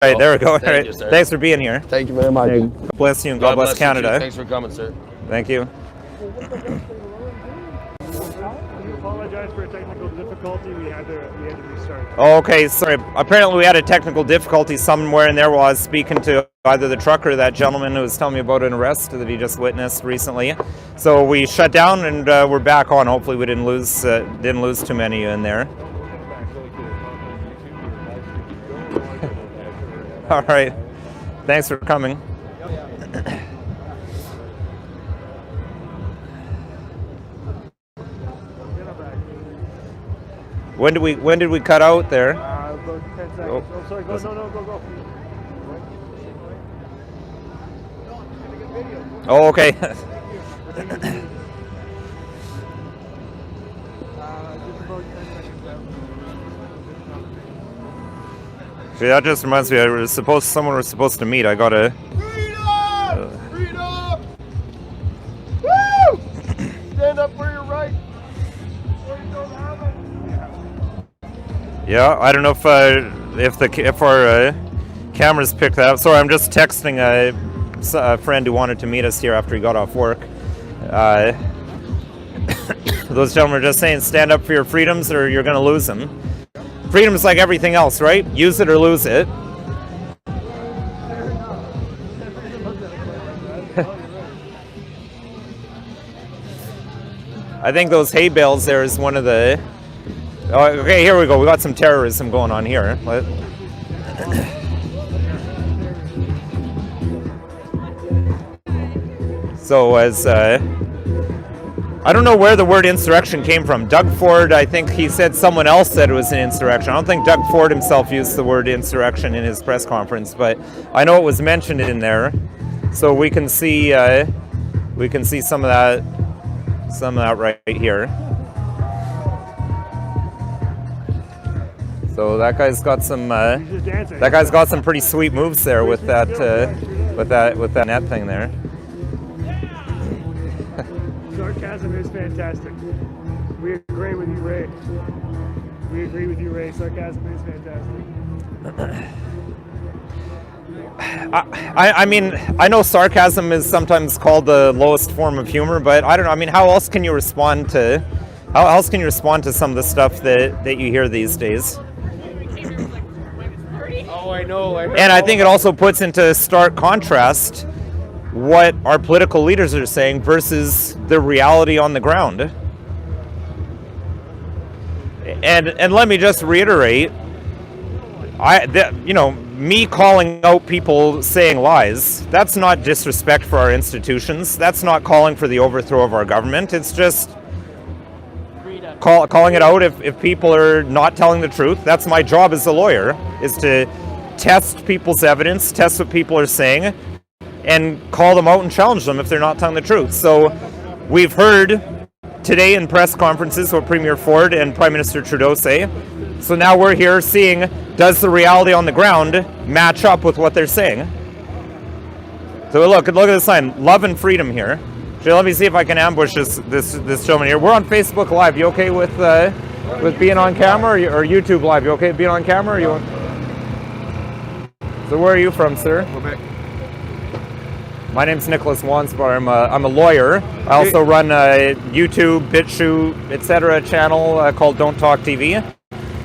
right, there we go. Thank All right. you, sir. Thanks for being here. Thank you very much. God bless you and God bless you Canada. too. Thanks for coming, sir. Thank you. We apologize for a technical difficulty. We had to restart. Oh, okay, sorry. Apparently we had a technical difficulty somewhere in there while I was speaking to either the trucker or that gentleman who was telling me about an arrest that he just witnessed recently. So we shut down and we're back on. Hopefully we didn't lose too many in there. All right. Thanks for coming. When did we cut out there? About 10 seconds. Oh, sorry. Go. Go. Oh, okay. See, that just reminds me. Someone was supposed to meet. I gotta. Freedom! Woo! Stand up for your rights. Yeah, I don't know if our cameras picked that up. Sorry, I'm just texting a friend who wanted to meet us here after he got off work. Those gentlemen are just saying, stand up for your freedoms or you're going to lose them. Freedom is like everything else, right? Use it or lose it. I think those hay bales there is one of the... Oh, okay, here we go. We got some terrorism going on here. So as... I don't know where the word insurrection came from. Doug Ford, I think he said someone else said it was an insurrection. I don't think Doug Ford himself used the word insurrection in his press conference, but I know it was mentioned in there. So we can see some of that right here. So that guy's got some pretty sweet moves there with that net thing there. Sarcasm is fantastic. We agree with you, Ray. Sarcasm is fantastic. I mean, I know sarcasm is sometimes called the lowest form of humor, but I don't know. I mean, how else can you respond to some of the stuff that you hear these days? Oh, I know. And I think it also puts into stark contrast what our political leaders are saying versus the reality on the ground. And let me just reiterate, me calling out people saying lies, that's not disrespect for our institutions. That's not calling for the overthrow of our government. It's just calling it out if people are not telling the truth. That's my job as a lawyer, is to test people's evidence, test what people are saying, and call them out and challenge them if they're not telling the truth. So we've heard today in press conferences what Premier Ford and Prime Minister Trudeau say. So now we're here seeing, does the reality on the ground match up with what they're saying? So look at this sign, love and freedom here. So let me see if I can ambush this gentleman here. We're on Facebook Live. You okay with being on camera, or YouTube Live? You okay with being on camera? Or you? So where are you from, sir? Quebec. My name's Nicholas Wantsbutter. I'm a lawyer. I also run a YouTube, BitChute, etc. channel called Don't Talk TV.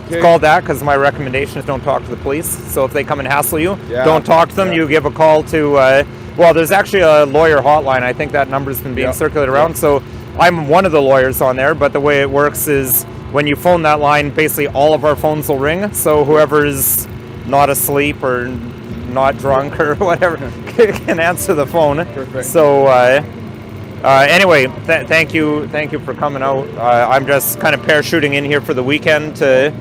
It's called that because my recommendation is don't talk to the police. So if they come and hassle you, don't talk to them. You give a call to, there's actually a lawyer hotline. I think that number's been being circulated around. So I'm one of the lawyers on there, but the way it works is when you phone that line, basically all of our phones will ring. So whoever's not asleep or not drunk or whatever can answer the phone. Perfect. So anyway, thank you for coming out. I'm just kind of parachuting in here for the weekend to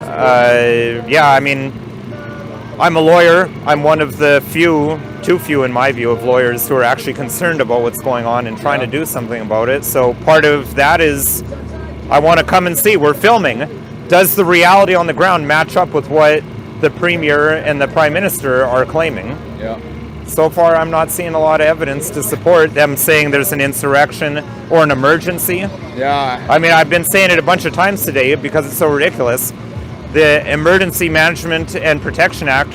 I mean, I'm a lawyer. I'm one of the too few in my view of lawyers who are actually concerned about what's going on and trying to do something about it. So part of that is I want to come and see. We're filming. Does the reality on the ground match up with what the Premier and the Prime Minister are claiming? Yeah. So far, I'm not seeing a lot of evidence to support them saying there's an insurrection or an emergency. Yeah. I mean, I've been saying it a bunch of times today because it's so ridiculous. The Emergency Management and Protection Act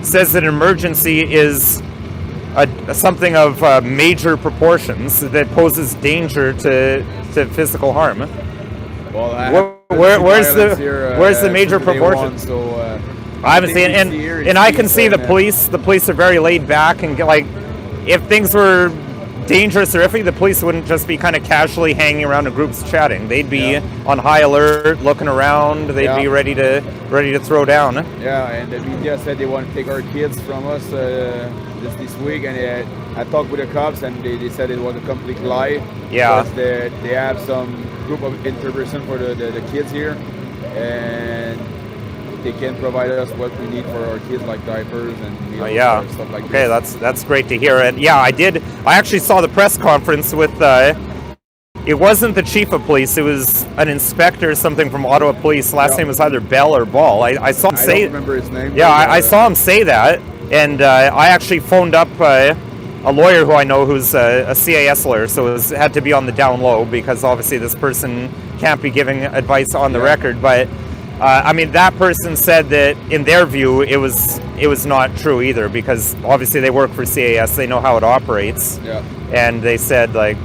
says that an emergency is something of major proportions that poses danger to physical harm. Well, Where's the major proportion? So I haven't seen it, and I can see the police. The police are very laid back, and like if things were dangerous or iffy, the police wouldn't just be kind of casually hanging around in groups chatting. They'd be on high alert, looking around. They'd be ready to throw down. Yeah, and the media said they want to take our kids from us this week, and I talked with the cops, and they said it was a complete lie. Yeah, because they have some group of intervention for the kids here, and they can provide us what we need for our kids, like diapers and meals and stuff like that. Okay, that's great to hear. And yeah, I actually saw the press conference with it wasn't the chief of police, it was an inspector, something from Ottawa Police. Last name was either Bell or Ball. I saw him say. I don't remember his name. Yeah, I saw him say that, and I actually phoned up a lawyer who I know who's a CAS lawyer, so it had to be on the down low because obviously this person can't be giving advice on the record, but. I mean, that person said that in their view it was not true either, because obviously they work for CAS, they know how it operates, and they said, like,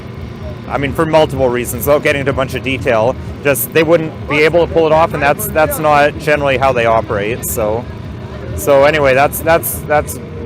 I mean, for multiple reasons, without getting into a bunch of detail, just they wouldn't be able to pull it off, and that's not generally how they operate. So anyway, that's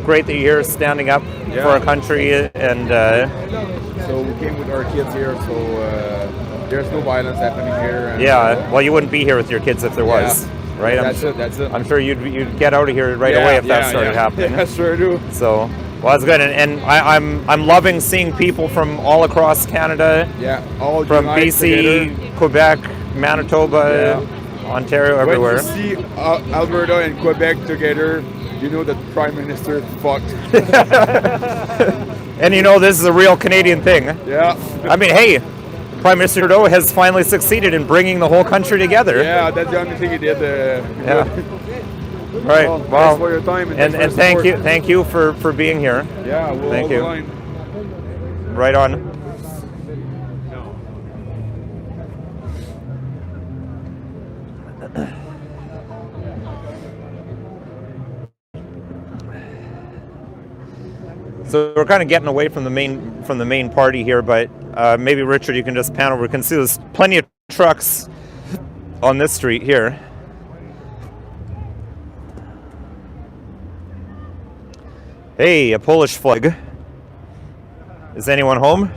great that you're standing up for our country, and so we came with our kids here, so. There's no violence happening here. And, well, you wouldn't be here with your kids if there was, right? That's it. I'm sure you'd get out of here right away if that started happening. Yeah, sure do. So, well, that's good, and I'm loving seeing people from all across Canada. Yeah, all from BC, together. Quebec, Manitoba, Ontario, everywhere. When you see Alberta and Quebec together, you know that Prime Minister fucked. And you know this is a real Canadian thing. Yeah. I mean, hey. Prime Minister Trudeau has finally succeeded in bringing the whole country together. Yeah, that's the only thing he did. Right. Well, thanks for your time and thank you for being here. Yeah, we'll thank you. Right on. So we're kind of getting away from the main party here, but maybe Richard, you can just pan over. We can see there's plenty of trucks on this street here. Hey, a Polish flag. Is anyone home?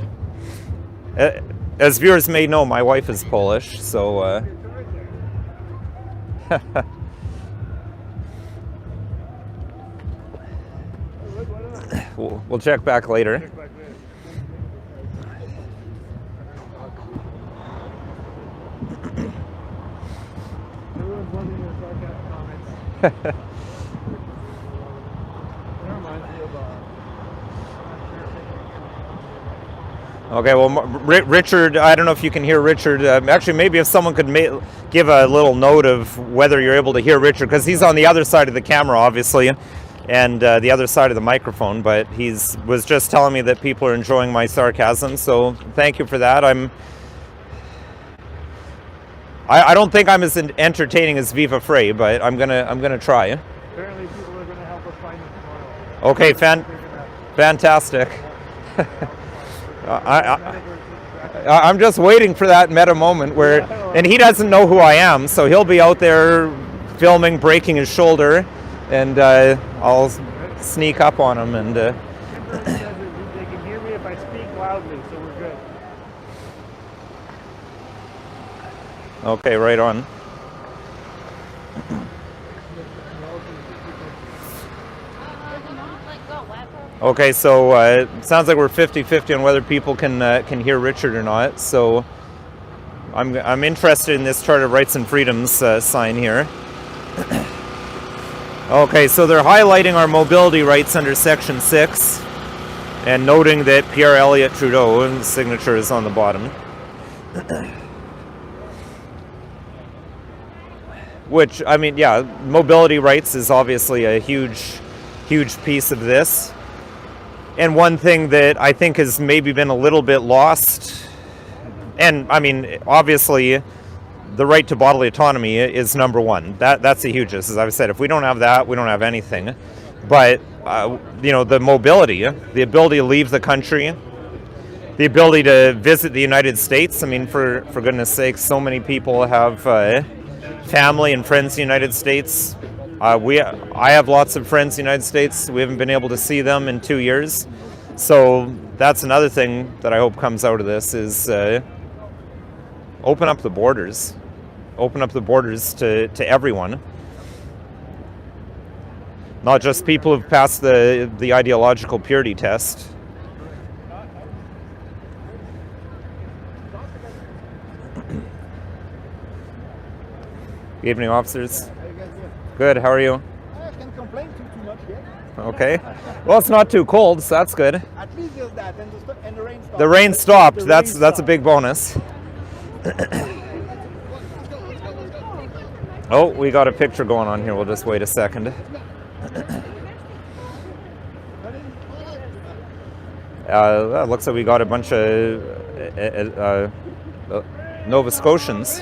As viewers may know, my wife is Polish, so. We'll check back later. Okay, well, Richard, I don't know if you can hear Richard. Actually, maybe if someone could give a little note of whether you're able to hear Richard, because he's on the other side of the camera, obviously, and the other side of the microphone, but was just telling me that people are enjoying my sarcasm, so thank you for that. I don't think I'm as entertaining as Viva Frey, but I'm gonna try. Apparently people are gonna help us find him tomorrow. Okay, fantastic. I'm just waiting for that meta moment where, and he doesn't know who I am, so he'll be out there filming, breaking his shoulder, and I'll sneak up on him and. They can hear me if I speak loudly, so we're good. Okay, right on. Okay, so it sounds like we're 50-50 on whether people can hear Richard or not. So I'm interested in this Charter of Rights and Freedoms sign here. Okay, so they're highlighting our mobility rights under Section 6 and noting that Pierre Elliott Trudeau, and the signature is on the bottom. Which, I mean, yeah, mobility rights is obviously a huge piece of this. And one thing that I think has maybe been a little bit lost, and I mean, obviously, the right to bodily autonomy is number one. That's the hugest. As I've said, if we don't have that, we don't have anything. But the mobility, the ability to leave the country, the ability to visit the United States. I mean, for goodness sake, so many people have family and friends in the United States. I have lots of friends in the United States. We haven't been able to see them in 2 years. So that's another thing that I hope comes out of this is open up the borders. Open up the borders to everyone. Not just people who've passed the ideological purity test. Good evening, officers. How you guys doing? Good, how are you? I can't complain too much yet. Okay. Well, it's not too cold, so that's good. At least there's that, and the rain stopped. The rain stopped. The That's rain a stopped. big bonus. Oh, we got a picture going on here. We'll just wait a second. Looks like we got a bunch of Nova Scotians.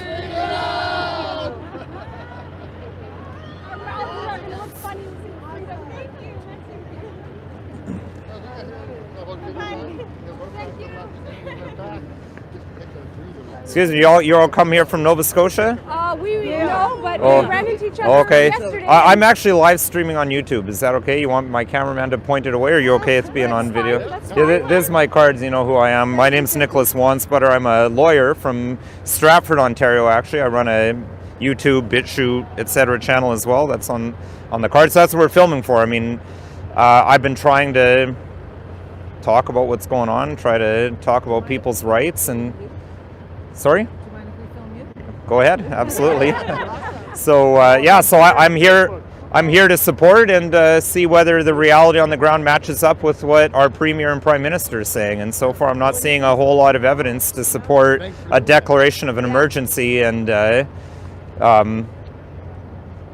Excuse me, you all come here from Nova Scotia? We know, but Oh. we ran into each other Okay. yesterday. I'm actually live streaming on YouTube. Is that okay? You want my cameraman to point it away, or are you okay with being on video? That's Yeah, fine. this is my cards. You know who I am. My name's Nicholas Wantsbutter. I'm a lawyer from Stratford, Ontario. Actually, I run a YouTube, BitChute, etc. channel as well. That's on the cards. So that's what we're filming for. I mean, I've been trying to talk about what's going on, try to talk about people's rights, and sorry. Go ahead, absolutely. So I'm here. I'm here to support and see whether the reality on the ground matches up with what our Premier and Prime Minister is saying. And so far, I'm not seeing a whole lot of evidence to support a declaration of an emergency. And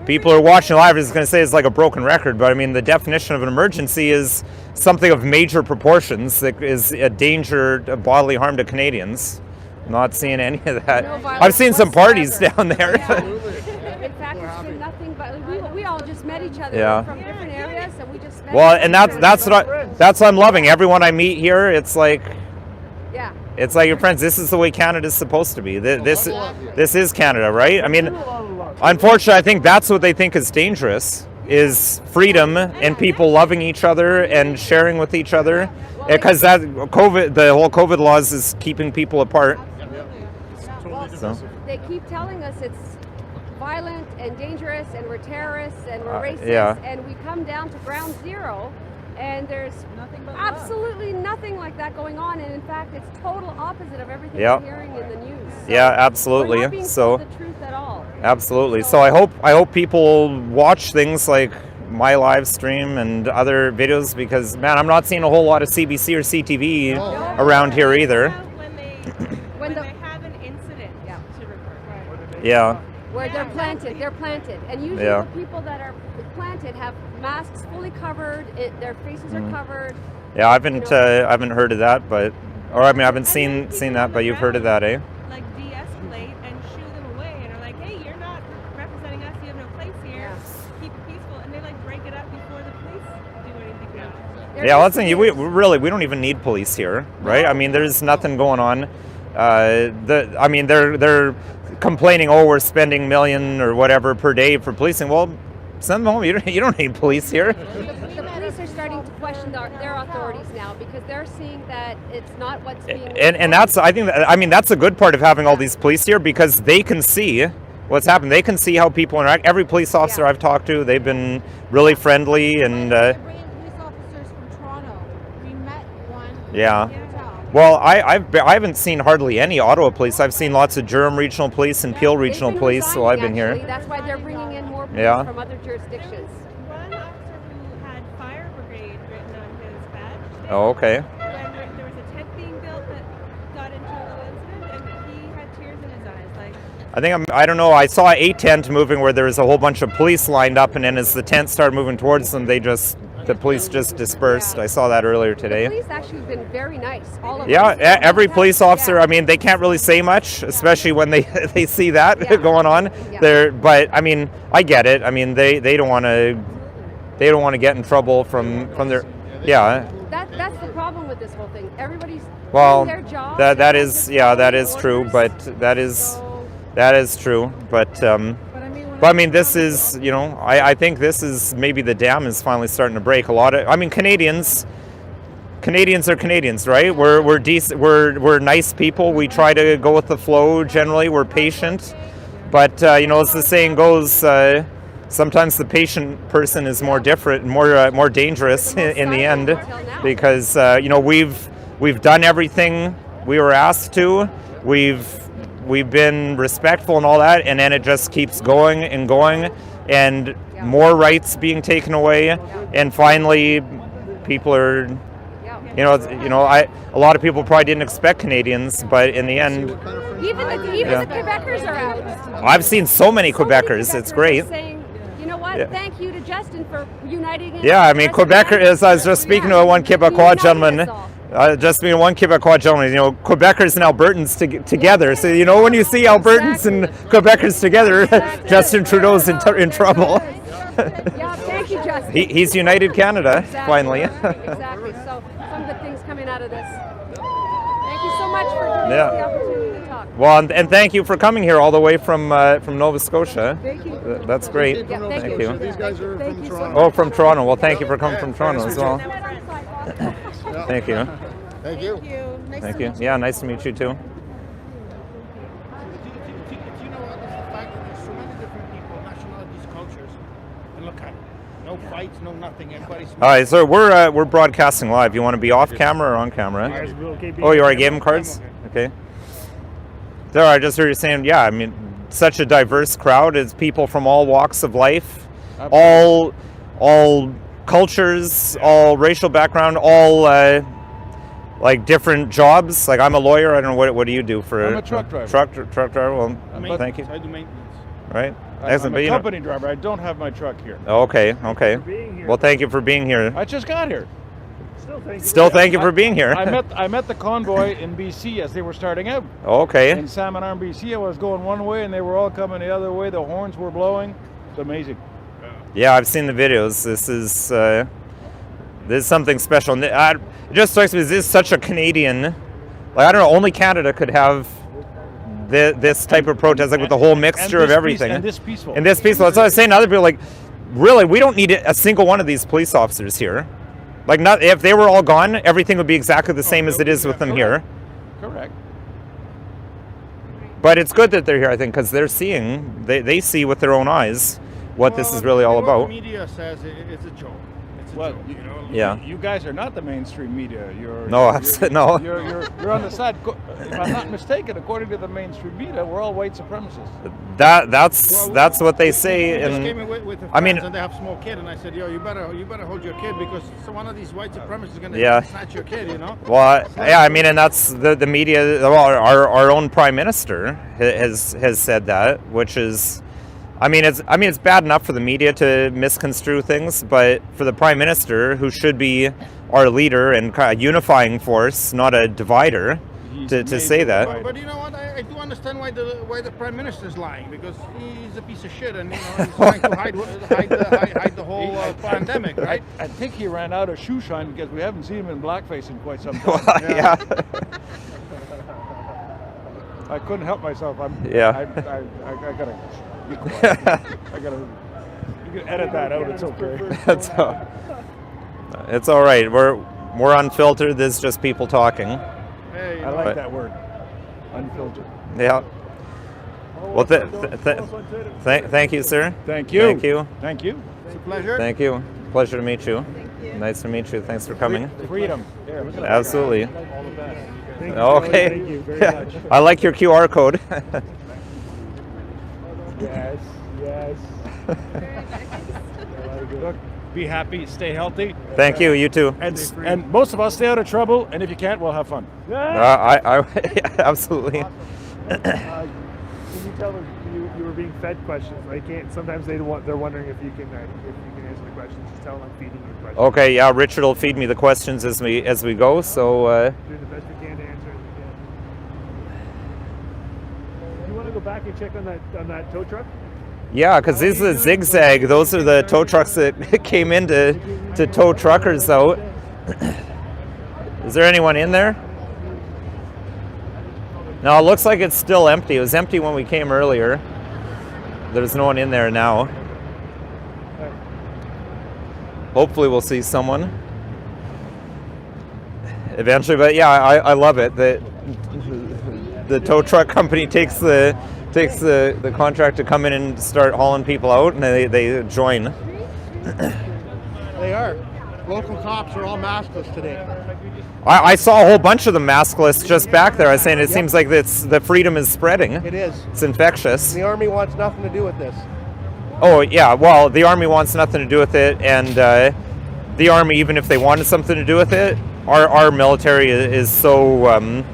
people who are watching live is going to say it's like a broken record, but I mean the definition of an emergency is something of major proportions that is a danger, a bodily harm to Canadians. I'm not seeing any of that. No I've seen some parties whatsoever. down there. Yeah. In fact, it's been nothing but we all just met each other Yeah. from different areas, and we just met. Well, each and other. that's what I'm loving. Everyone I meet here, it's like your friends. This is the way Canada's supposed to be. This is Canada, right? I mean, unfortunately, I think that's what they think is dangerous. Is freedom and people loving each other and sharing with each other, because the whole COVID laws is keeping people apart. So. They keep telling us it's violent and dangerous, and we're terrorists and we're racist, yeah. and we come down to ground zero, and there's absolutely nothing like that going on, and in fact, it's total opposite of everything Yeah. we're hearing in the news. So Yeah, absolutely. We're not being So. told the truth at all. Absolutely. So I hope people watch things like my live stream and other videos, because man, I'm not seeing a whole lot of CBC or CTV around here either. When they have an incident to report. Yeah. Where they're planted, and usually Yeah. the people that are planted have masks fully covered, their faces are covered. Yeah, I haven't heard of that, but I haven't seen that, but you've heard of that, eh? Like de-escalate and shoo them away, and are like, hey, you're not representing us. You have no place here. Keep it peaceful, and they like break it up before the police do anything about it. Yeah, let's say we don't even need police here, right? I mean, there's nothing going on. They're complaining, oh, we're spending $1 million or whatever per day for policing. Well, send them home. You don't need police here. The police are starting to question their authorities now, because they're seeing that it's not what's being. And that's that's a good part of having all these police here, because they can see what's happened. They can see how people interact. Every police officer I've talked to, they've been really friendly and. Brand police officers from Toronto. We met one. Yeah. Well, I haven't seen hardly any Ottawa police. I've seen lots of Durham Regional Police and Peel Regional They've been Police, so I've been resigning, here. actually. That's why they're bringing in more police Yeah. from other jurisdictions. One officer who had fire brigade written on his badge. Oh, okay. When there was a tent being built that got into a little incident, and he had tears in his eyes. Like, I don't know, I saw a tent moving where there was a whole bunch of police lined up, and then as the tent started moving towards them, the police just dispersed. I saw that earlier today. The police actually have been very nice. All of Yeah, them. every police officer, Yeah. I mean, they can't really say much, especially when they see that Yeah. going on. Yeah. But I mean, I get it. I mean, they don't want to they don't want to get in trouble from their, yeah. That's the problem with this whole thing. Everybody's Well, doing their job. that is, yeah, that is true, but that is true, but I mean, this is, you know, I think this is maybe the dam is finally starting to break. A lot of, I mean, Canadians are Canadians, right? We're decent, we're nice people. We try to go with the flow. Generally, we're patient, but you know, as the saying goes, sometimes the patient person is more different, more dangerous in the end, because you know, we've done everything we were asked to. We've been respectful and all that, and then it just keeps going and going, and more rights being taken away, and finally, people are, you know, a lot of people probably didn't expect Canadians, but in the end, even the Quebecers are out. I've seen so many Quebecers. It's great. Saying, you know what? Thank you to Justin for uniting. Yeah, I mean, Quebecer is. I was just speaking to one Quebecois gentleman. Just being one Quebecois gentleman, you know, Quebecers and Albertans together. So, you know, when you see Albertans and Quebecers together, Justin Trudeau's in trouble. Yeah, thank you, Justin. He's united Canada, finally. Exactly. So, some good things coming out of this. Thank you so much for giving us the opportunity to talk. Well, and thank you for coming here all the way from Nova Scotia. Thank you. That's great. Yeah, thank you. These guys are from Toronto. Oh, from Toronto. Well, thank you for coming from Toronto as well. Thank you. Thank you. Thank you. Yeah, nice to meet you too. Do you know what is the fact that there's so many different people, nationalities, cultures, and look at it. No fights, no nothing. Everybody's. All right, so we're broadcasting live. You want to be off camera or on camera? Oh, you already gave him cards? Okay. There, I just heard you saying, yeah. I mean, such a diverse crowd. It's people from all walks of life, all cultures, all racial background, all like different jobs. Like, I'm a lawyer. I don't know what do you do for? I'm a truck driver. Truck driver. Well, thank you. I do maintenance. Right. I'm a company driver. I don't have my truck here. Okay. Well, thank you for being here. I just got here. Still, thank you for being here. I met the convoy in BC as they were starting out. Okay. In Salmon Arm, BC, I was going one way and they were all coming the other way. The horns were blowing. It's amazing. Yeah, I've seen the videos. This is something special. It just strikes me as this is such a Canadian. Like, I don't know, only Canada could have this type of protest, like with the whole mixture of everything. And this peaceful. That's what I was saying to other people. Like, really, we don't need a single one of these police officers here. Like, not if they were all gone, everything would be exactly the same as it is with them here. Correct. But it's good that they're here, I think, because they're seeing, they see with their own eyes what this is really all about. The media says it's a joke. It's a joke. You know? Yeah. You guys are not the mainstream media. You're No. You're on the side. If I'm not mistaken, according to the mainstream media, we're all white supremacists. That's what they say. I just And came in with the I mean, friends and they have a small kid, and I said, "Yo, you better hold your kid because one of these white supremacists is gonna snatch your kid." You know. Well, yeah, I mean, and that's the media. Well, our own prime minister has said that, which is. I mean, it's bad enough for the media to misconstrue things, but for the prime minister, who should be our leader and kind of unifying force, not a divider, to say that. But you know what? I do understand why the prime minister is lying, because he's a piece of shit, and he's trying to hide the whole pandemic, right? I think he ran out of shoe shine because we haven't seen him in blackface in quite some time. Yeah. I couldn't help myself. I gotta. Be quiet. You can edit that out. It's okay. It's all right. We're unfiltered. This is just people talking. Hey, I like that word, unfiltered. Yeah. Well, thank you, sir. Thank you. Thank you. Thank you. It's a pleasure. Thank you. Pleasure to meet you. Nice to meet you. Thanks for coming. Freedom. Absolutely. All the best. Okay. Thank you very much. I like your QR code. Yes. Look, be happy, stay healthy. Thank you. You too. And most of us stay out of trouble. And if you can't, we'll have fun. I absolutely. Can you tell them you were being fed questions? I can't. Sometimes they're wondering if you can answer the questions. Just tell them I'm feeding you questions. Okay. Yeah. Richard will feed me the questions as we go. So. Do the best we can to answer as we can. You want to go back and check on that tow truck? Yeah, because these are the zigzag. Those are the tow trucks that came in to tow truckers out. Is there anyone in there? No, it looks like it's still empty. It was empty when we came earlier. There's no one in there now. Hopefully we'll see someone eventually. But yeah, I love it that the tow truck company takes the contract to come in and start hauling people out, and they join. They are. Local cops are all maskless today. I saw a whole bunch of them maskless just back there. I was saying it seems like the freedom is spreading. It is. It's infectious. The Army wants nothing to do with this. Oh yeah, well the Army wants nothing to do with it, and the Army, even if they wanted something to do with it, our military is so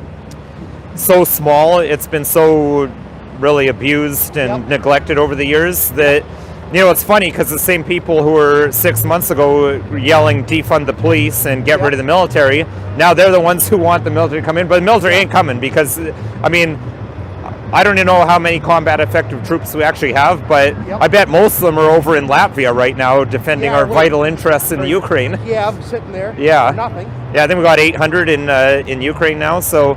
so small. It's been so really abused and neglected over the years that, you know, it's funny because the same people who were 6 months ago yelling defund the police and get rid of the military, now they're the ones who want the military to come in, but the military ain't coming because, I mean, I don't even know how many combat effective troops we actually have, but I bet most of them are over in Latvia right now defending our vital interests in Ukraine. Yeah, I'm sitting there. Yeah. Nothing. Yeah, I think we got 800 in Ukraine now, so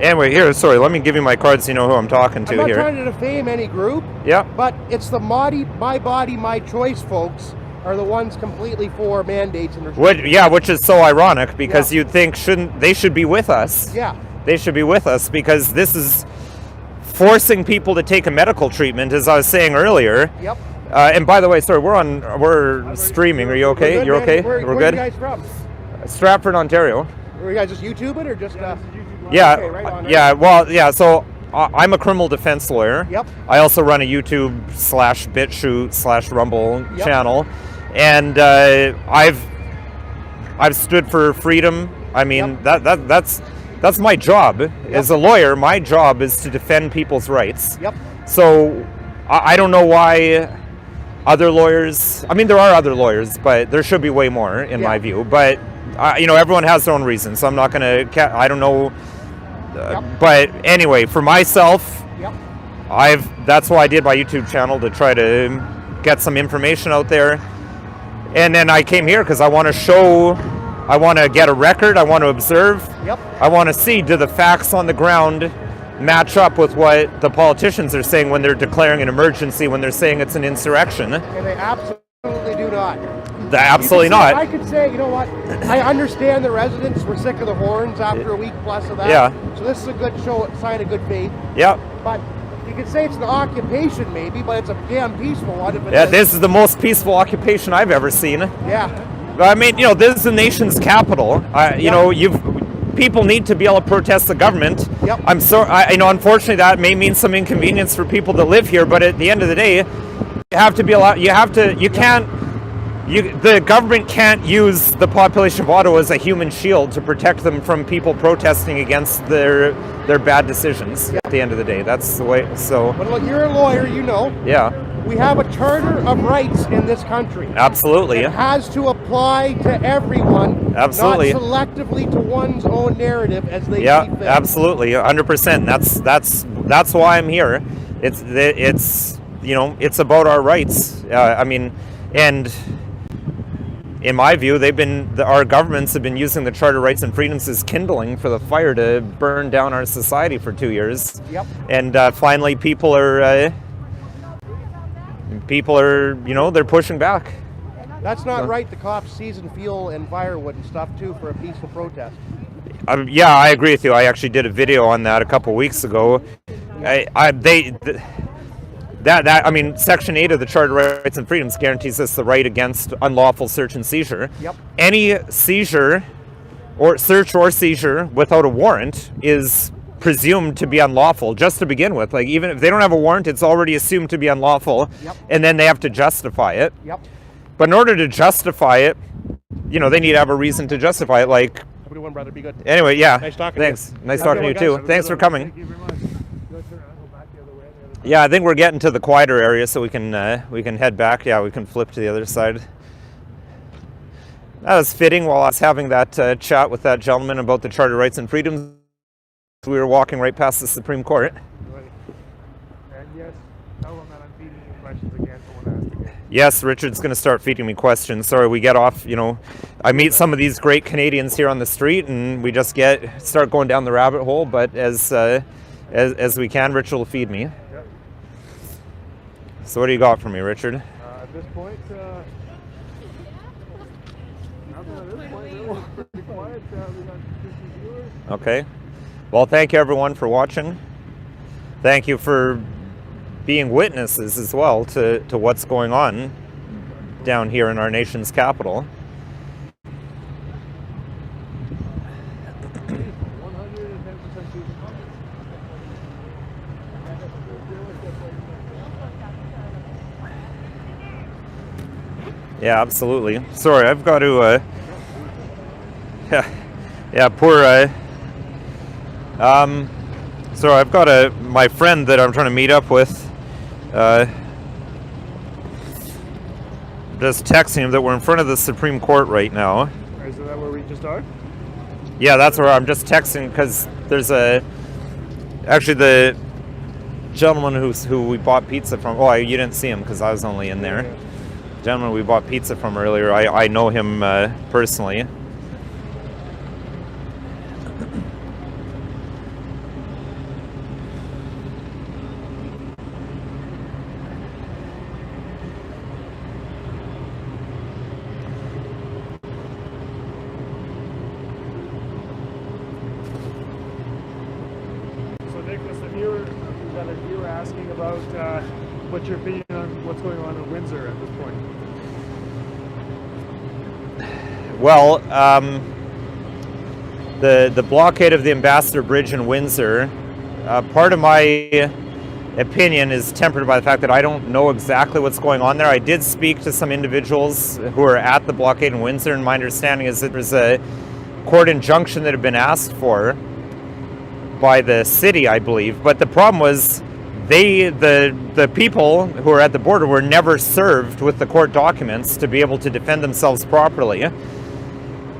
anyway, here, sorry, let me give you my card so you know who I'm talking to here. I'm not trying to defame any group. Yeah. But it's the my body, my choice folks are the ones completely for mandates and restrictions. Which is so ironic because you'd think they should be with us. Yeah. They should be with us because this is forcing people to take a medical treatment, as I was saying earlier. Yep. And by the way, sorry, we're streaming. Are you okay? You're okay? We're good? Where are you guys from? Stratford, Ontario. Were you guys just YouTubing or just? Yeah, okay, right on, yeah. Well, yeah. So I'm a criminal defense lawyer. Yep. I also run a YouTube /BitChute/Rumble channel, and I've stood for freedom. I mean, that's my job as a lawyer. My job is to defend people's rights. Yep. So I don't know why other lawyers. I mean, there are other lawyers, but there should be way more, in my view. But you know, everyone has their own reasons. So I'm not gonna. I don't know. But anyway, for myself, that's why I did my YouTube channel, to try to get some information out there. And then I came here because I want to show, I want to get a record, I want to observe, I want to see, do the facts on the ground match up with what the politicians are saying when they're declaring an emergency, when they're saying it's an insurrection. And they absolutely do not. Absolutely not. I could say, you know what, I understand the residents were sick of the horns after a week plus of that. Yeah. So this is a good sign of good faith. Yeah. But you could say it's an occupation maybe, but it's a damn peaceful one. This is the most peaceful occupation I've ever seen. Yeah. I mean, you know, this is the nation's capital. You know, people need to be able to protest the government. Yep. I'm sorry, you know, unfortunately that may mean some inconvenience for people that live here, but at the end of the day, you have to be allowed, the government can't use the population of Ottawa as a human shield to protect them from people protesting against their bad decisions. At the end of the day, that's the way. So. But look, you're a lawyer, you know. Yeah. We have a charter of rights in this country. Absolutely. It has to apply to everyone. Absolutely. Not selectively to one's own narrative as they see fit. Absolutely, 100%. That's why I'm here. It's you know, it's about our rights. I mean, and in my view, our governments have been using the Charter of Rights and Freedoms as kindling for the fire to burn down our society for 2 years. Yep. And finally, people are, you know, they're pushing back. That's not right. The cops season fuel and firewood and stuff too for a peaceful protest. Yeah, I agree with you. I actually did a video on that a couple weeks ago. I mean, Section 8 of the Charter of Rights and Freedoms guarantees us the right against unlawful search and seizure. Yep. Any seizure or search or seizure without a warrant is presumed to be unlawful just to begin with. Like, even if they don't have a warrant, it's already assumed to be unlawful. Yep. And then they have to justify it. Yep. But in order to justify it, you know, they need to have a reason to justify it. Like, Have a good one, brother. Be good. Anyway, yeah. Nice talking Thanks. to you. Nice talking to you too. Thanks for coming. Thank you very much. Go turn around, go back the other way. Yeah, I think we're getting to the quieter area, so we can head back. Yeah, we can flip to the other side. That was fitting while I was having that chat with that gentleman about the Charter of Rights and Freedoms. We were walking right past the Supreme Court. Right. And yes, Yes, Richard's going to start feeding me questions. Sorry, we get off, you know, I meet some of these great Canadians here on the street and we just start going down the rabbit hole, but as we can, Richard will feed me. Yep. So what do you got for me, Richard? At this point, nothing at this point, really. It's pretty quiet. We got 50 viewers. Okay. Well, thank you everyone for watching. Thank you for being witnesses as well to what's going on down here in our nation's capital. Yeah, absolutely. Sorry, I've got to yeah, poor sorry, I've got my friend that I'm trying to meet up with. Just texting him that we're in front of the Supreme Court right now. Is that where we just are? Yeah, that's where I'm just texting because there's actually the gentleman who we bought pizza from. Oh, you didn't see him because I was only in there. Yeah. Gentleman we bought pizza from earlier. I know him personally. Asking about what's your opinion on what's going on in Windsor at this point? Well, the blockade of the Ambassador Bridge in Windsor, part of my opinion is tempered by the fact that I don't know exactly what's going on there. I did speak to some individuals who are at the blockade in Windsor, and my understanding is that there's a court injunction that had been asked for by the city, I believe. But the problem was the people who are at the border were never served with the court documents to be able to defend themselves properly.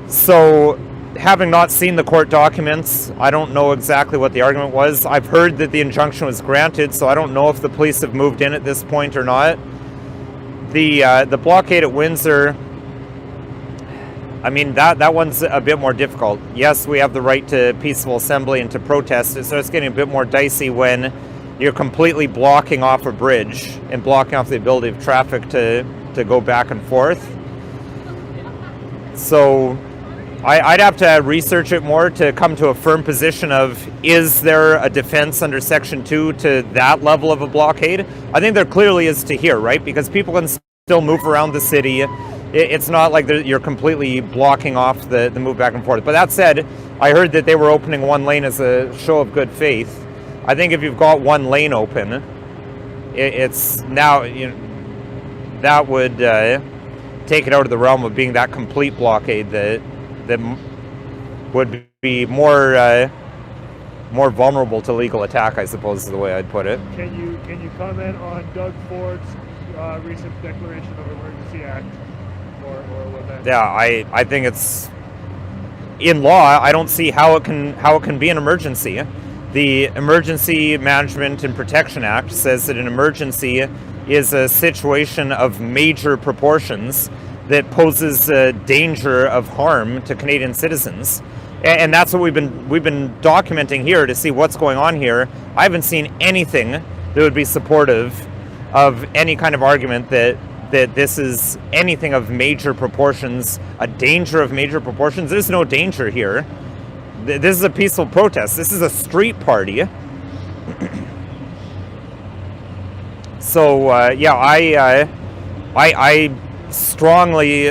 So, having not seen the court documents, I don't know exactly what the argument was. I've heard that the injunction was granted, so I don't know if the police have moved in at this point or not. The blockade at Windsor, I mean, that one's a bit more difficult. Yes, we have the right to peaceful assembly and to protest. It starts getting a bit more dicey when you're completely blocking off a bridge and blocking off the ability of traffic to go back and forth. So I'd have to research it more to come to a firm position of, is there a defense under Section 2 to that level of a blockade? I think there clearly is to here, right? Because people can still move around the city. It's not like you're completely blocking off the move back and forth. But that said, I heard that they were opening one lane as a show of good faith. I think if you've got one lane open, it's now, you know, that would take it out of the realm of being that complete blockade that would be more vulnerable to legal attack, I suppose is the way I'd put it. Can you comment on Doug Ford's recent declaration of emergency act, or what that? Yeah, I think it's in law. I don't see how it can be an emergency. The Emergency Management and Protection Act says that an emergency is a situation of major proportions that poses a danger of harm to Canadian citizens. And that's what we've been documenting here to see what's going on here. I haven't seen anything that would be supportive of any kind of argument that this is anything of major proportions, a danger of major proportions. There's no danger here. This is a peaceful protest. This is a street party. So yeah, I strongly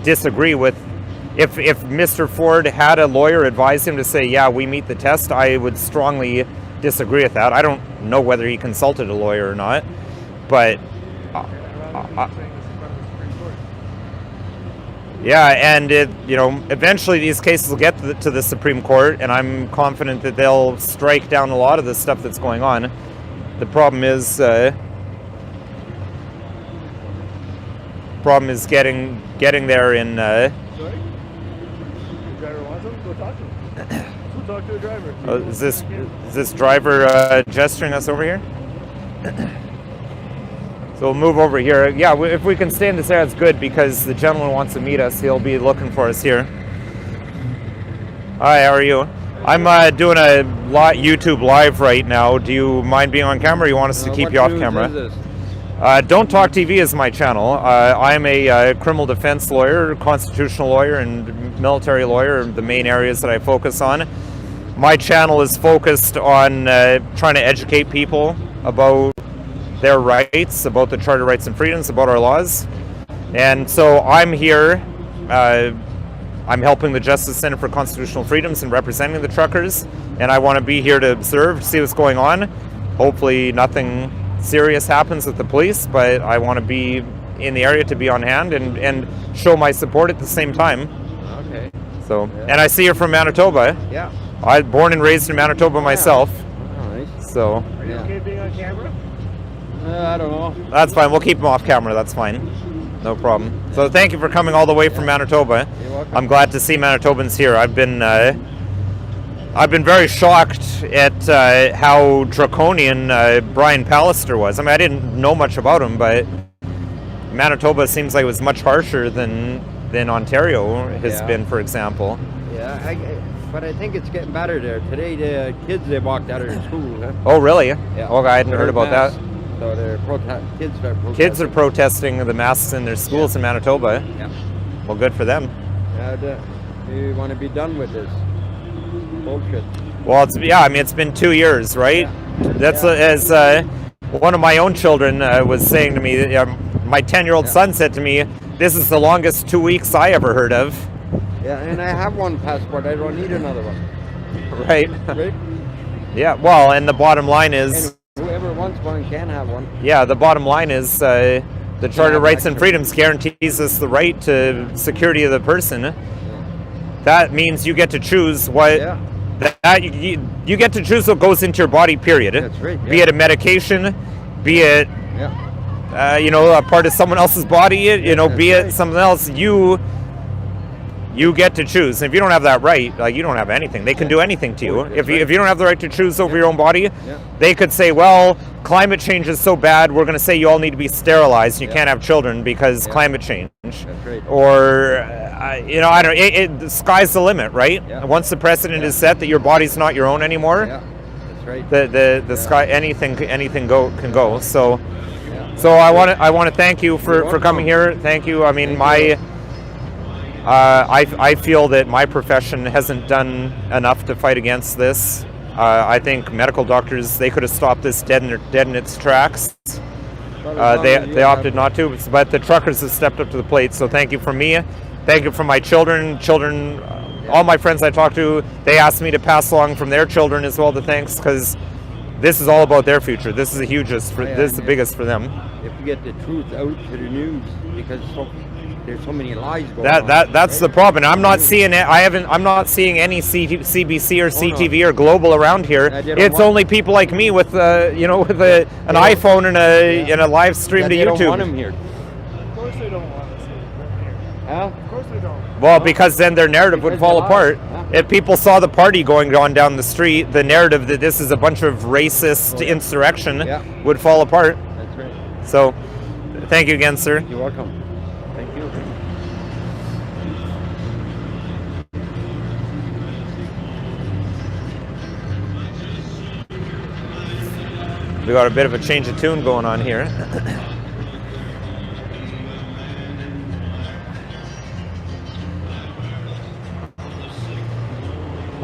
disagree with. If Mr. Ford had a lawyer advise him to say, yeah, we meet the test, I would strongly disagree with that. I don't know whether he consulted a lawyer or not, but yeah, and eventually these cases will get to the Supreme Court, and I'm confident that they'll strike down a lot of the stuff that's going on. The problem is getting there in. Sorry? The driver wants him? Go talk to him. Go talk to the driver. Is this driver gesturing us over here? So we'll move over here. Yeah, if we can stay in this area, it's good because the gentleman wants to meet us. He'll be looking for us here. Hi, how are you? I'm doing a YouTube live right now. Do you mind being on camera, or you want us to keep you off camera? Don't Talk TV is my channel. I'm a criminal defense lawyer, constitutional lawyer, and military lawyer, the main areas that I focus on. My channel is focused on trying to educate people about their rights, about the Charter of Rights and Freedoms, about our laws. And so I'm here. I'm helping the Justice Center for Constitutional Freedoms and representing the truckers, and I want to be here to observe, see what's going on. Hopefully nothing serious happens with the police, but I want to be in the area to be on hand and show my support at the same time. Okay. So, yeah. And I see you're from Manitoba. Yeah. I'm born and raised in Manitoba myself. Oh, nice. So. Are you okay being on camera? I don't know. That's fine. We'll keep him off camera. That's fine. No problem. So thank you for coming all the way from Manitoba. You're welcome. I'm glad to see Manitobans here. I've been very shocked at how draconian Brian Pallister was. I mean, I didn't know much about him, but Manitoba seems like it was much harsher than Ontario has been, for example. Yeah, but I think it's getting better there. Today, the kids, they walked out of their school. Huh? Oh, really? Yeah. Oh, I hadn't heard about that. So they're kids are protesting. Kids are protesting the masks in their schools in Manitoba. Yeah. Well, good for them. We want to be done with this bullshit. Well, it's been 2 years, right? Yeah. That's as one of my own children was saying to me. My 10-year-old son said to me, "This is the longest 2 weeks I ever heard of." Yeah, and I have one passport. I don't need another one. Right. Right. Yeah. Well, and the bottom line is. And whoever wants one can have one. Yeah, the bottom line is the Charter of Rights and Freedoms guarantees us the right to security of the person. That means you get to choose what you get to choose what goes into your body. Period. That's right. Yeah. Be it a medication, be it a part of someone else's body. Be it something else. You get to choose. And if you don't have that right, you don't have anything. They can do anything to you. If you don't have the right to choose over your own body, they could say, well, climate change is so bad, we're going to say you all need to be sterilized. You can't have children because climate change. That's right. Or, I don't. The sky's the limit, right? Yeah. Once the precedent is set that your body's not your own anymore, that's right. The sky, anything can go. So I want to thank you for coming here. Thank you. I mean, I feel that my profession hasn't done enough to fight against this. I think medical doctors, they could have stopped this dead in its tracks. They opted not to, but the truckers have stepped up to the plate. So thank you from me. Thank you from my children. All my friends I talk to, they asked me to pass along from their children as well the thanks, because this is all about their future. This is the hugest. This is the biggest for them. If we get the truth out to the news, because there's so many lies going on. That's the problem. I'm not seeing it. I'm not seeing any CBC or CTV or Global around here. It's only people like me with an iPhone and a live stream to YouTube. They don't want them here. Of course they don't want us here. Huh? Of course they don't. Well, because then their narrative would fall apart. If people saw the party going on down the street, the narrative that this is a bunch of racist insurrection would fall apart. That's right. So, thank you again, sir. You're welcome. Thank you. We got a bit of a change of tune going on here.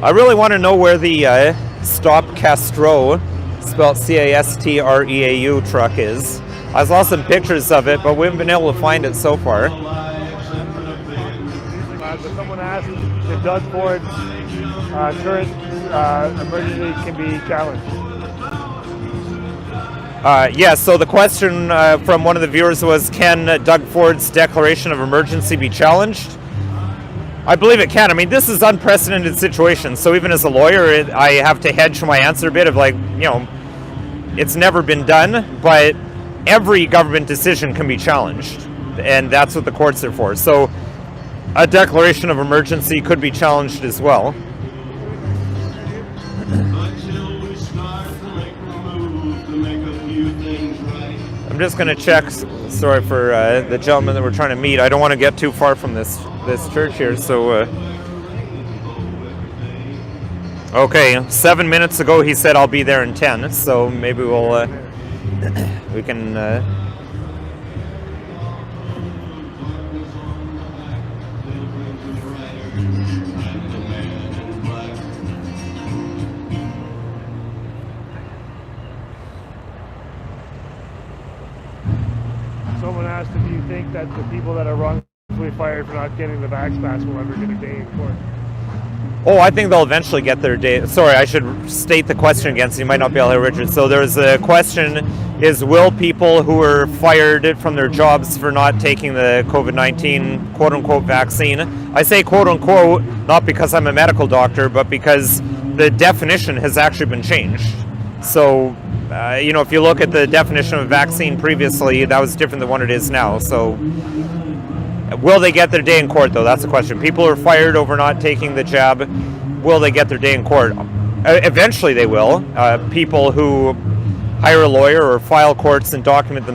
I really want to know where the Stop Castro, spelled C-A-S-T-R-E-A-U truck is. I saw some pictures of it, but we haven't been able to find it so far. Someone asked if Doug Ford's current emergency can be challenged. So the question from one of the viewers was, can Doug Ford's declaration of emergency be challenged? I believe it can. I mean, this is unprecedented situation. So even as a lawyer, I have to hedge my answer a bit of it's never been done, but every government decision can be challenged. And that's what the courts are for. So a declaration of emergency could be challenged as well. just going to check. Sorry for the gentleman that we're trying to meet. I don't want to get too far from this church here. So, okay, 7 minutes ago he said I'll be there in 10. So maybe we'll we can. Someone asked if you think that the people that are wrongfully fired for not getting the vax pass will ever get a day in court. Oh, I think they'll eventually get their day. Sorry, I should state the question again, so you might not be able to hear Richard. So there's a question, is will people who were fired from their jobs for not taking the COVID-19 quote-unquote vaccine, I say quote-unquote not because I'm a medical doctor, but because the definition has actually been changed. So, you know, if you look at the definition of vaccine previously, that was different than what it is now. So, will they get their day in court, though? That's the question. People are fired over not taking the jab. Will they get their day in court? Eventually they will. People who hire a lawyer or file courts and document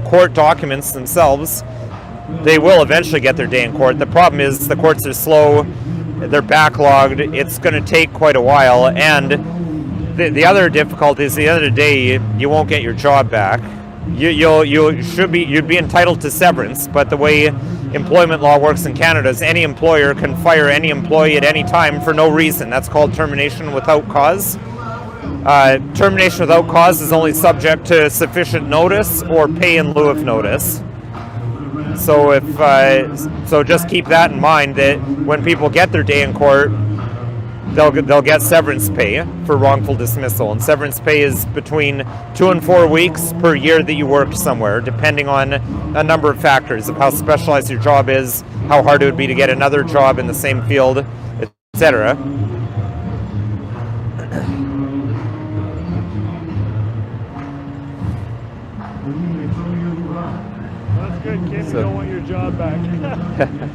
court documents themselves, they will eventually get their day in court. The problem is the courts are slow. They're backlogged. It's going to take quite a while. And the other difficulty is, the other day, you won't get your job back. You'd be entitled to severance, but the way employment law works in Canada is any employer can fire any employee at any time for no reason. That's called termination without cause. Termination without cause is only subject to sufficient notice or pay in lieu of notice. So so just keep that in mind, that when people get their day in court, they'll get severance pay for wrongful dismissal, and severance pay is between 2 and 4 weeks per year that you worked somewhere, depending on a number of factors of how specialized your job is, how hard it would be to get another job in the same field, etc. That's good, Kim. You don't want your job back.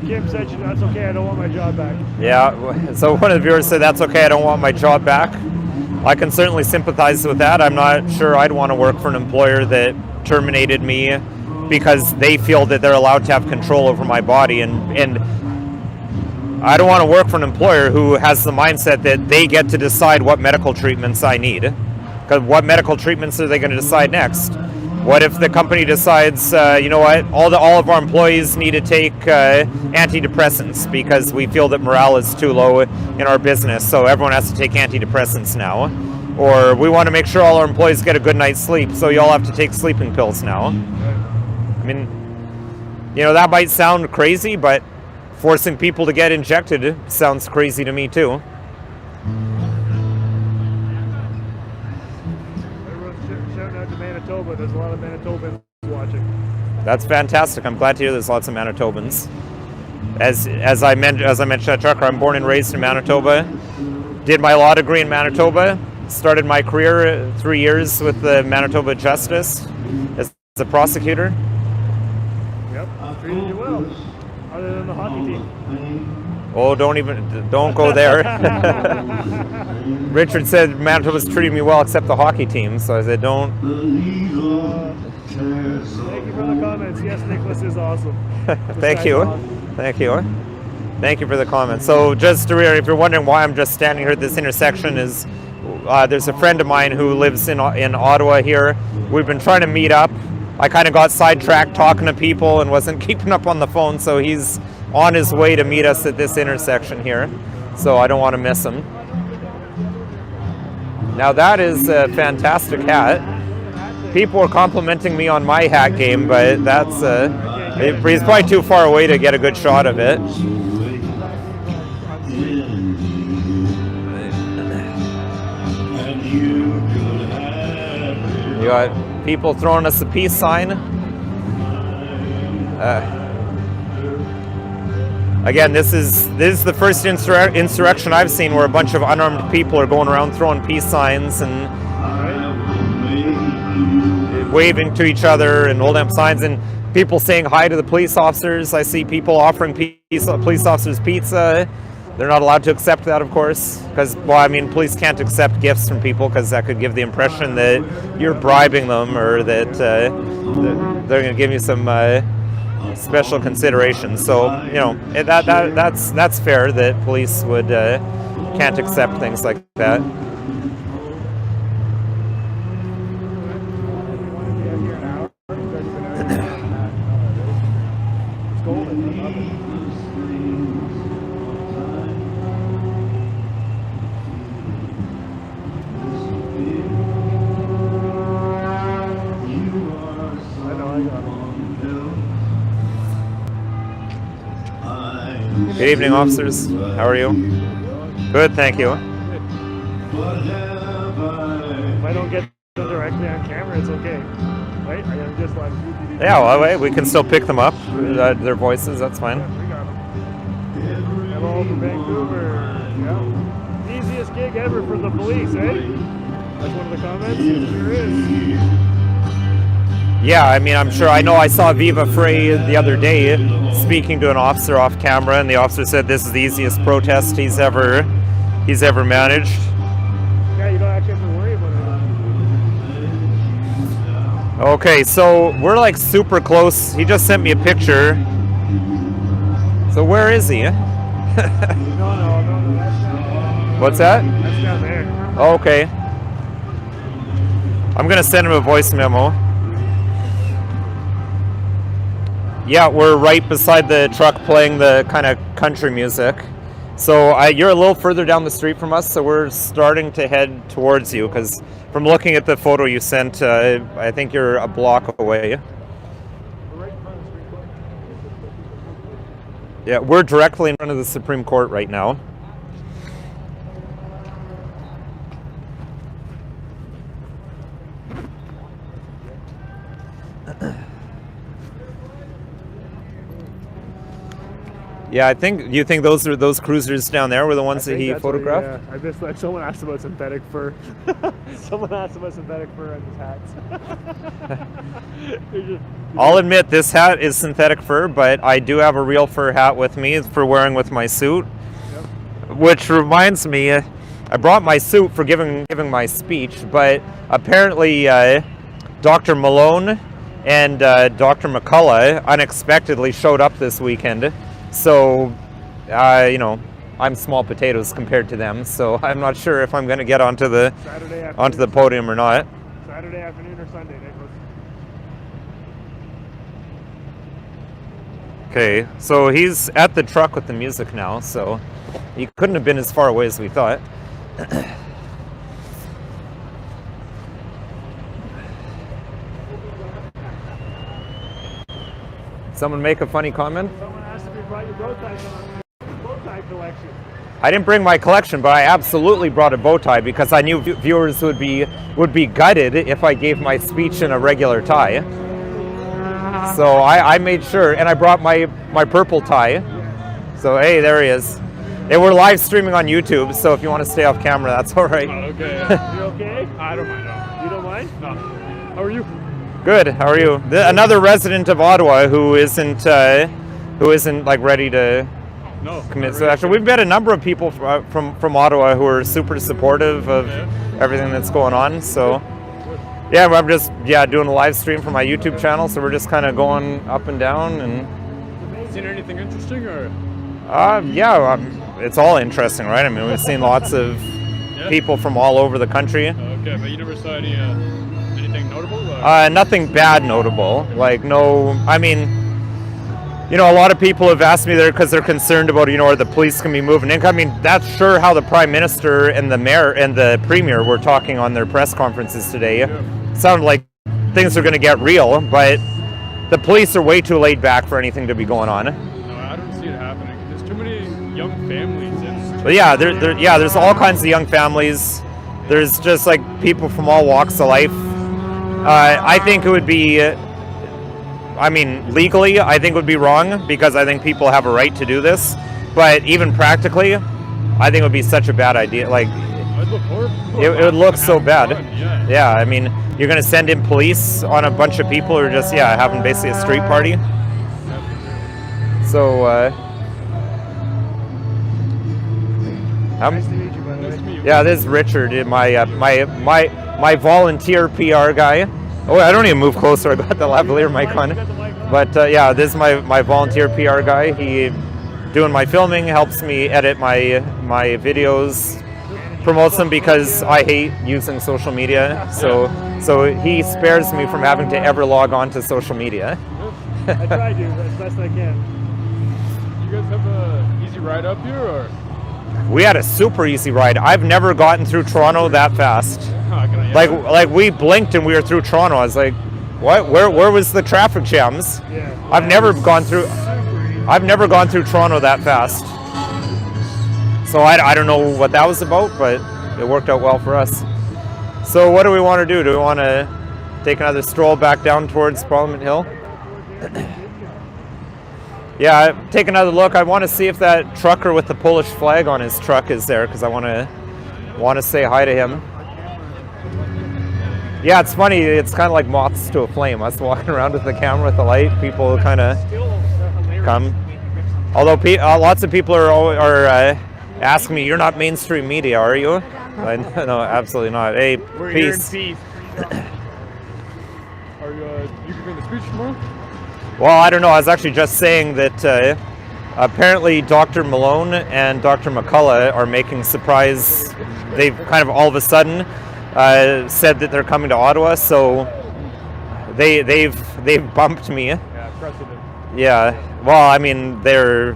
Kim said, that's okay, I don't want my job back. Yeah, so one of the viewers said, that's okay, I don't want my job back. I can certainly sympathize with that. I'm not sure I'd want to work for an employer that terminated me because they feel that they're allowed to have control over my body, and I don't want to work for an employer who has the mindset that they get to decide what medical treatments I need. Because what medical treatments are they going to decide next? What if the company decides, you know what, all of our employees need to take antidepressants because we feel that morale is too low in our business, so everyone has to take antidepressants now. Or we want to make sure all our employees get a good night's sleep, so you all have to take sleeping pills now. I mean, you know, that might sound crazy, but forcing people to get injected sounds crazy to me too. Shouting out to Manitoba. There's a lot of Manitobans watching. That's fantastic. I'm glad to hear there's lots of Manitobans. As I mentioned, Chuck, I'm born and raised in Manitoba. Did my law degree in Manitoba. Started my career 3 years with the Manitoba Justice as a prosecutor. Yep, treated you well. Other than the hockey team. Oh, don't go there. Richard said Manitoba's treating me well except the hockey team, so I said don't. Thank you for the comments. Yes, Nicholas is awesome. Thank you. Awesome. Thank you. Thank you for the comments. So just to reiterate, if you're wondering why I'm just standing here at this intersection, is there's a friend of mine who lives in Ottawa here. We've been trying to meet up. I kind of got sidetracked talking to people and wasn't keeping up on the phone, so he's on his way to meet us at this intersection here. So I don't want to miss him. Now that is a fantastic hat. People are complimenting me on my hat game, but that's he's probably too far away to get a good shot of it. You got people throwing us a peace sign. Again, this is the first insurrection I've seen where a bunch of unarmed people are going around throwing peace signs and waving to each other and holding up signs, and people saying hi to the police officers. I see people offering police officers pizza. they're not allowed to accept that, of course, because, well, I mean, police can't accept gifts from people because that could give the impression that you're bribing them or that they're going to give you some special consideration. So, you know, that's fair that police would can't accept things like that. Good evening, officers. How are you? Good, thank you. If I don't get them directly on camera, it's okay, right? I'm just like. Yeah, well, wait, we can still pick them up. Their voices, that's fine. Yeah, we got them. Hello from Vancouver. Yeah. Easiest gig ever for the police, eh? That's one of the comments. It sure is. Yeah, I mean, I'm sure. I know I saw Viva Frey the other day speaking to an officer off camera, and the officer said this is the easiest protest he's ever managed. Yeah, you don't actually have to worry about it. Okay, so we're like super close. He just sent me a picture. So where is he? No, that's down there. What's that? That's down there. Okay. I'm gonna send him a voice memo. Yeah, we're right beside the truck playing the kind of country music. So you're a little further down the street from us, so we're starting to head towards you, because from looking at the photo you sent, I think you're a block away. Yeah, we're directly in front of the Supreme Court right now. Yeah, you think those cruisers down there were the ones that he photographed? I just like someone asked about synthetic fur. Someone asked about synthetic fur on his hats. I'll admit this hat is synthetic fur, but I do have a real fur hat with me for wearing with my suit. Yep. Which reminds me, I brought my suit for giving my speech, but apparently Dr. Malone and Dr. McCullough unexpectedly showed up this weekend. So, you know, I'm small potatoes compared to them, so I'm not sure if I'm going to get onto the podium or not. Saturday afternoon or Sunday, Nicholas? Okay, so he's at the truck with the music now, so he couldn't have been as far away as we thought. Someone make a funny comment? Someone asked if you brought your bow tie collection. I didn't bring my collection, but I absolutely brought a bow tie because I knew viewers would be gutted if I gave my speech in a regular tie. So I made sure, and I brought my purple tie. So hey, there he is. And we're live streaming on YouTube, so if you want to stay off camera, that's all right. Oh, okay. You okay? I don't mind. No. You don't mind? No. How are you? Good. How are you? Another resident of Ottawa who isn't like ready to commit. So actually, we've met a number of people from Ottawa who are super supportive of everything that's going on. So yeah, I'm just doing a live stream for my YouTube channel. So we're just kind of going up and down and. Seen anything interesting or? It's all interesting, right? I mean, we've seen lots of people from all over the country. Okay, but you never saw anything notable? Nothing bad notable. Like, no, I mean, you know, a lot of people have asked me there because they're concerned about, you know, are the police going to be moving in. I mean, that's sure how the Prime Minister and the Mayor and the Premier were talking on their press conferences today. Yeah. Sounded like things are going to get real, but the police are way too laid back for anything to be going on. No, I don't see it happening. There's too many young families. But there's all kinds of young families. There's just like people from all walks of life. I think it would be, legally, I think it would be wrong because I think people have a right to do this. But even practically, I think it would be such a bad idea. Like, it would look so bad. Yeah, I mean, you're going to send in police on a bunch of people who are just, having basically a street party. So, Nice to meet you, by the way. Yeah, this is Richard, my volunteer PR guy. Oh, I don't even move closer. I got the lavalier mic on. But yeah, this is my volunteer PR guy. He doing my filming, helps me edit my videos, promotes them because I hate using social media. So he spares me from having to ever log on to social media. I try to as best I can. You guys have an easy ride up here, or? We had a super easy ride. I've never gotten through Toronto that fast. Like we blinked and we were through Toronto. I was like, what? Where was the traffic jams? Yeah. I've never gone through Toronto that fast. So I don't know what that was about, but it worked out well for us. So what do we want to do? Do we want to take another stroll back down towards Parliament Hill? Yeah, take another look. I want to see if that trucker with the Polish flag on his truck is there, because I want to say hi to him. Yeah, it's funny. It's kind of like moths to a flame. Us walking around with the camera with the light, people kind of come. Although lots of people are asking me, "You're not mainstream media, are you?" No, absolutely not. Hey, We're peace. here in peace. Are you giving the speech tomorrow? Well, I don't know. I was actually just saying that apparently Dr. Malone and Dr. Mccullough are making surprise. They've kind of all of a sudden said that they're coming to Ottawa, so they've bumped me. Yeah, precedent. Yeah. Well, I mean, they're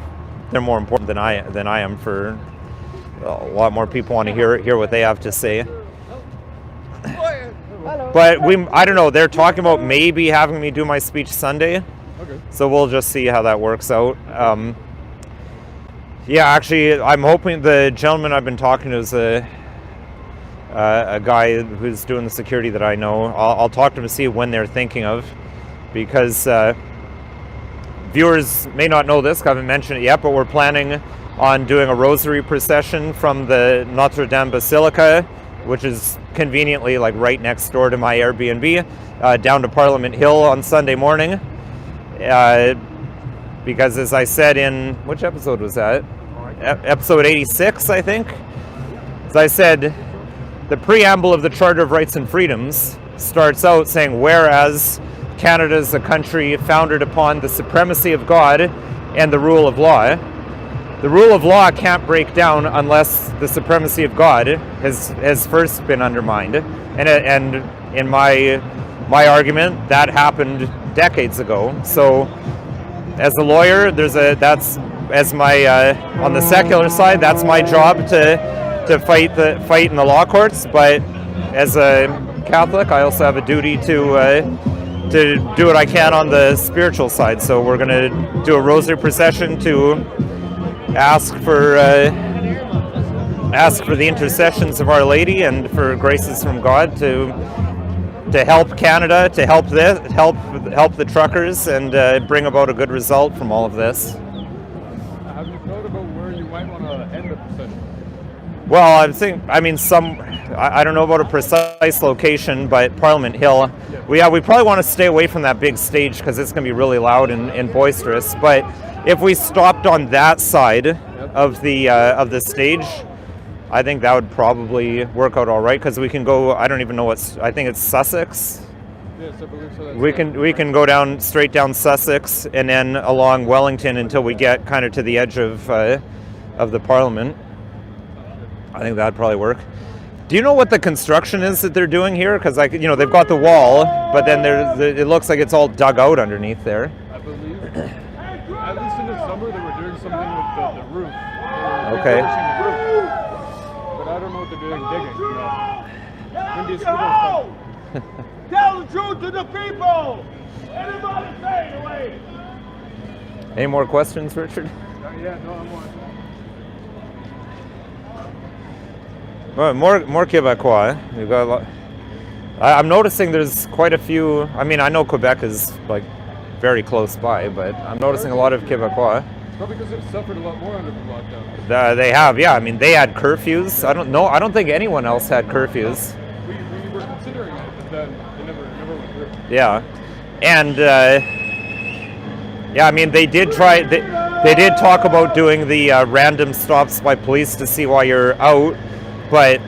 more important than I am. For a lot more people want to hear what they have to say. But I don't know. They're talking about maybe having me do my speech Sunday. Okay. So we'll just see how that works out. Yeah, actually, I'm hoping the gentleman I've been talking to is a guy who's doing the security that I know. I'll talk to him to see when they're thinking of, because viewers may not know this, I haven't mentioned it yet, but we're planning on doing a rosary procession from the Notre Dame Basilica, which is conveniently like right next door to my Airbnb, down to Parliament Hill on Sunday morning. Because as I said in, which episode was that? Episode 86, I think. As I said, the preamble of the Charter of Rights and Freedoms starts out saying, whereas Canada is a country founded upon the supremacy of God and the rule of law. The rule of law can't break down unless the supremacy of God has first been undermined. And in my argument, that happened decades ago. So as a lawyer, on the secular side, that's my job to fight in the law courts. But as a Catholic, I also have a duty to do what I can on the spiritual side. So we're going to do a rosary procession to ask for the intercessions of Our Lady and for graces from God to help Canada, to help the truckers, and bring about a good result from all of this. Have you thought about where you might want to end the procession? Well, I don't know about a precise location, but Parliament Hill. We probably want to stay away from that big stage because it's going to be really loud and boisterous. But if we stopped on that side of the stage, I think that would probably work out all right, because we can go. I don't even know I think it's Sussex. Yes, I believe so. We can go straight down Sussex and then along Wellington until we get kind of to the edge of the Parliament. I think that'd probably work. Do you know what the construction is that they're doing here? Because they've got the wall, but then it looks like it's all dug out underneath there. I believe, at least in the summer, they were doing something with the roof. Okay. The roof. But I don't know what they're doing digging. No. Tell the truth to the people. Anybody say it away. Any more questions, Richard? Yeah, no, I'm on. Well, more Quebecois. We've got a lot. I'm noticing there's quite a few. I mean, I know Quebec is like very close by, but I'm noticing a lot of Quebecois. Probably because they've suffered a lot more under the lockdown. They have, yeah. I mean, they had curfews. I don't think anyone else had curfews. We were considering it, but then it never went through. Yeah, and yeah, I mean, they did try. They did talk about doing the random stops by police to see why you're out, but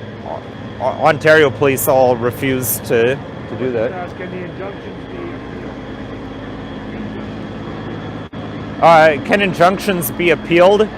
Ontario police all refuse to do that. Can the injunctions be appealed? Can injunctions be appealed?